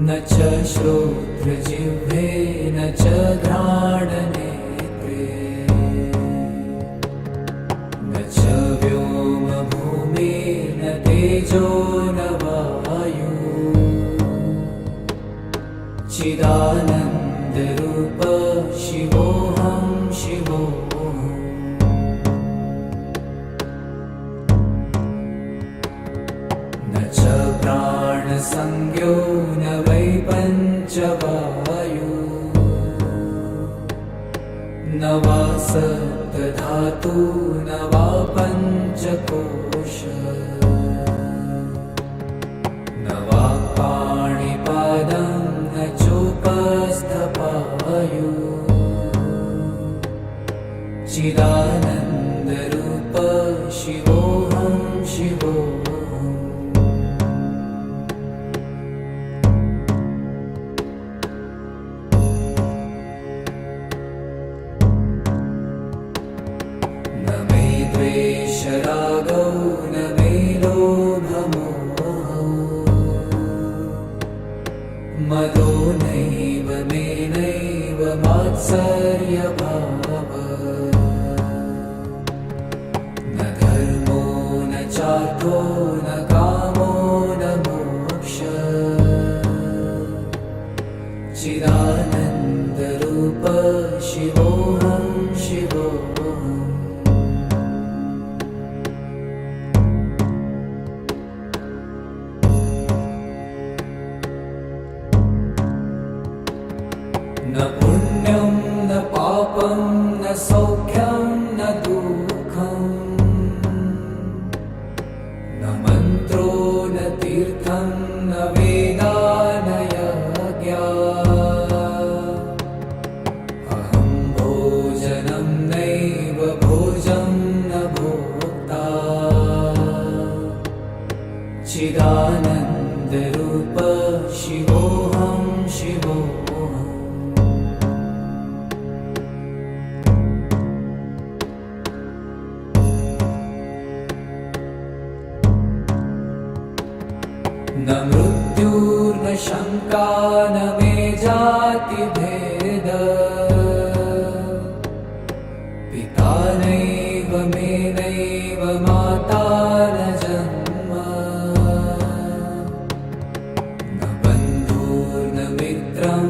न च श्रोत्रजिह्वे न च घ्राणनेत्रे न च व्योमभूमिर्न तेजो न वायु चिदानन्दरूप शिवोऽहं शिवोऽहम् न च प्राणसंज्ञो न वै पञ्चवायु न वा सप्तधातु न वा पञ्चकोश न वा पाणिपादं न चोपस्थपायु चिदानन्दरूप शिवोऽहं शिवोऽहम् न मे द्वेषरागौ न मे लोभमोहौ मदो नैव मे नैव मात्सर्यभावः न धर्मो न चार्थो न कामो न मोक्षः चिदानन्दरूप शिवोऽहं शिवोऽहम् न पुण्यं न पापं न सौख्यं न दुःखं न मन्त्रो न तीर्थं न वेदा न यज्ञा अहं भोजनं नैव भोजं न भोक्ता चिदानन्दरूप शिवोऽहं शिवोऽहम् न मृत्युर्न शङ्का न मे जातिभेद पिता नैव मे नैव माता न जन्म न बन्धुर्न मित्रं